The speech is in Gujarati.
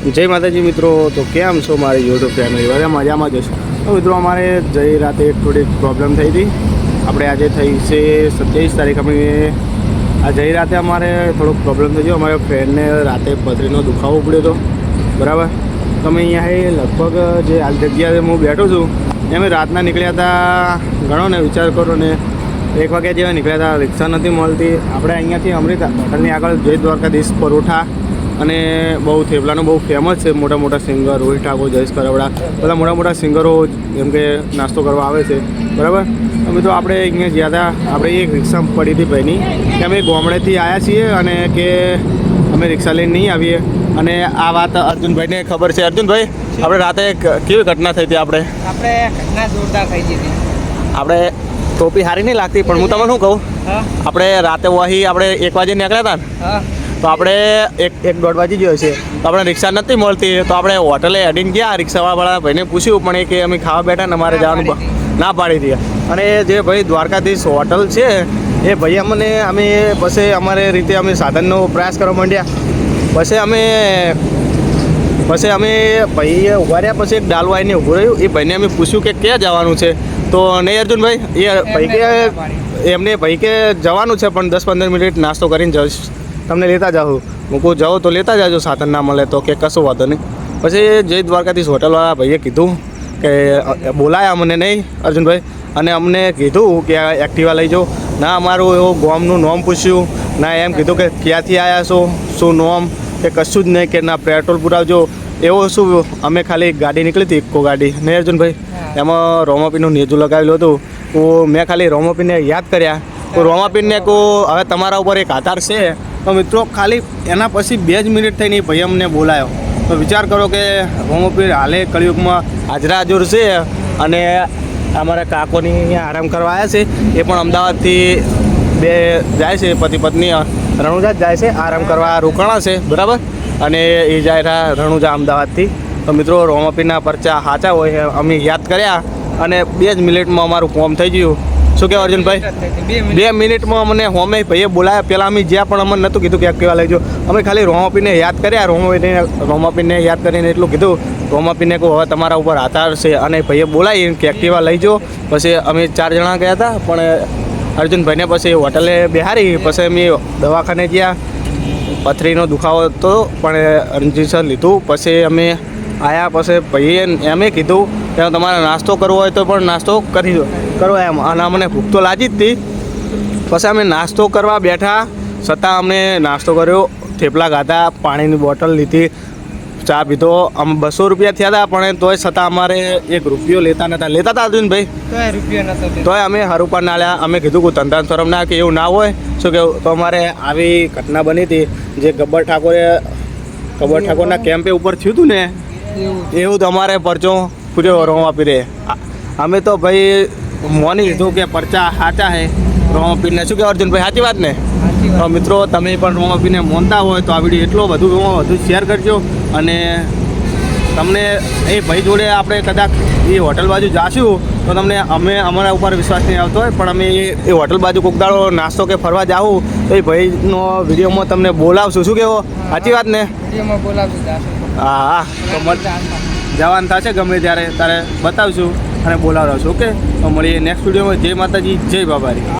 જય માતાજી મિત્રો, તો કેમ છો મારી યુટ્યુબ ફેમિલી? બધા મજામાં જ છો? તો મિત્રો અમારે જઈ રાતે થોડીક પ્રોબ્લેમ થઈ હતી. આપણે આજે થઈ છે 27 તારીખ. આ જઈ રાતે અમારે થોડોક પ્રોબ્લેમ થઈ ગયો. અમારા ફ્રેન્ડને રાતે પથરીનો દુખાવો પડ્યો હતો, બરાબર. તો અમે અહીંયા લગભગ જે હાલ જગ્યાએ હું બેઠો છું એ અમે રાતના નીકળ્યા હતા. ઘણો ને વિચાર કરો ને 1 વાગ્યા જેવા નીકળ્યા હતા. રિક્ષા નથી મળતી. આપણે અહીંયાથી અમૃત હોટલની આગળ જય દ્વારકાધીશ પરોઠા અને બહુ થેપલાનું બહુ ફેમસ છે. મોટા મોટા સિંગર રોહિત ઠાકોર, જયેશ કરાવડા, બધા મોટા મોટા સિંગરો જેમ કે નાસ્તો કરવા આવે છે, બરાબર. અમે તો આપણે અહીંયા ગયા હતા. આપણે એક રિક્ષા પડી હતી ભાઈની કે અમે ગામડેથી આવ્યા છીએ અને કે અમે રિક્ષા લઈને નહીં આવીએ. અને આ વાત અર્જુનભાઈને ખબર છે. અર્જુનભાઈ, આપણે રાતે કેવી ઘટના થઈ હતી? આપણે ઘટના જોરદાર થઈ ગઈ હતી. આપણે ટોપી સારી નહીં લાગતી, પણ હું તમને શું કહું, આપણે રાતે વહી આપણે 1 વાગે નીકળ્યા હતા ને, તો આપણે એક દોઢ વાગી ગયો છે, તો આપણે રિક્ષા નથી મળતી. તો આપણે હોટલે હેડીને ગયા. રિક્ષાવાળા ભાઈને પૂછ્યું, પણ એ કે અમે ખાવા બેઠા ને અમારે જવાનું ના પાડી દઈએ. અને જે ભાઈ દ્વારકાધીશ હોટલ છે એ ભાઈ અમે પછી અમારે રીતે અમે સાધનનો પ્રયાસ કરવા માંડ્યા. પછી અમે ભાઈ ઉભા રહ્યા. પછી એક ડાલુ આવીને ઊભું રહ્યું. એ ભાઈને અમે પૂછ્યું કે ક્યાં જવાનું છે? તો નહીં અર્જુનભાઈ, એ ભાઈ કે એમને ભાઈ કે જવાનું છે, પણ 10-15 મિનિટ નાસ્તો કરીને જઈશ, તમને લેતા જાઉં. હું કહું જાઓ તો લેતા જાજો, સાધન ના મળે તો કે કશું વાંધો નહીં. પછી જય દ્વારકાધીશ હોટલવાળા ભાઈએ કીધું કે બોલાયા અમને નહીં અર્જુનભાઈ, અને અમને કીધું કે એક્ટિવા લઈ જાઓ. ના અમારું એવું ગામનું નામ પૂછ્યું, ના એમ કીધું કે ક્યાંથી આવ્યા છો, શું નામ, કે કશું જ નહીં, કે ના પેટ્રોલ પુરાવજો. એવું શું, અમે ખાલી ગાડી નીકળી હતી, ઇકો ગાડી નહીં અર્જુનભાઈ, એમાં રોમાપીનું નેજું લગાવેલું હતું. તો મેં ખાલી રોમાપીને યાદ કર્યા. તો રોમાપીને કહું હવે તમારા ઉપર એક આધાર છે. તો મિત્રો ખાલી એના પછી 2 જ મિનિટ થઈને ભાઈ અમને બોલાયો. તો વિચાર કરો કે રોમાપીર હાલે કળિયુગમાં હાજરા હાજર છે. અને અમારા કાકોની અહીંયા આરામ કરવા આવ્યા છે. એ પણ અમદાવાદથી 2 જાય છે, પતિ પત્ની રણુજા જાય છે આરામ કરવા, રોકાણા છે, બરાબર. અને એ જાય રહ્યા રણુજા અમદાવાદથી. તો મિત્રો રોમાપીરના પરચા સાચા હોય અમે યાદ કર્યા અને 2 જ મિનિટમાં અમારું કામ થઈ ગયું. શું કહેવાય અર્જુનભાઈ? 2 મિનિટમાં અમને હોમે ભાઈએ બોલાયા. પહેલાં અમે જ્યાં પણ અમને નહોતું કીધું કે એક્ટિવા લઈ જાઓ. અમે ખાલી રોમાપીને યાદ કર્યા. રોમાપીને યાદ કરીને એટલું કીધું. રોમાપીને કહું હવે તમારા ઉપર આધાર છે, અને ભાઈએ બોલાવી કે એક્ટિવા લઈ જાઓ. પછી અમે 4 જણા ગયા હતા, પણ અર્જુનભાઈને પછી હોટલે બેહારી. પછી અમે દવાખાને ગયા. પથરીનો દુખાવો હતો, પણ ઇન્જેક્શન લીધું. પછી અમે આવ્યા. પછી ભાઈએ એમે કીધું કે તમારે નાસ્તો કરવો હોય તો પણ નાસ્તો કરો એમ. અને અમને ભૂખ તો લાગી જ હતી. પછી અમે નાસ્તો કરવા બેઠા, છતાં અમને નાસ્તો કર્યો, થેપલા ખાધા, પાણીની બોટલ લીધી, ચા પીધો. અમે 200 રૂપિયા થયા હતા, પણ તોય છતાં અમારે 1 રૂપિયો લેતા હતા અર્જુનભાઈ, તોય અમે હરુપા ના લ્યા. અમે કીધું કે ધંધા શરમ ના, કે એવું ના હોય. શું કહેવું? તો અમારે આવી ઘટના બની હતી જે ગબ્બર ઠાકોરના કેમ્પે ઉપર થયું હતું ને, એવું તો અમારે પરચો પૂર્યો રોમાપી રે. અમે તો ભાઈ મોની લીધું કે પરચા સાચા હે રોમાપીને. શું કહેવાય અર્જુનભાઈ? સાચી વાત ને? તો મિત્રો તમે પણ રોમાપીને મોનતા હોય તો આ વિડીયો એટલો વધુ શેર કરજો. અને તમને એ ભાઈ જોડે આપણે કદાચ એ હોટલ બાજુ જાશું તો તમને અમારા ઉપર વિશ્વાસ નહીં આવતો હોય, પણ અમે એ હોટલ બાજુ કોક દાડો નાસ્તો કે ફરવા જાઉં તો એ ભાઈનો વિડીયોમાં તમને બોલાવશું. શું કહેવો? સાચી વાત ને? હા, તો જવાન થશે ગમે ત્યારે બતાવશું અને બોલાવડાવશું. ઓકે, તો મળીએ નેક્સ્ટ વિડીયોમાં. જય માતાજી, જય બાબારી.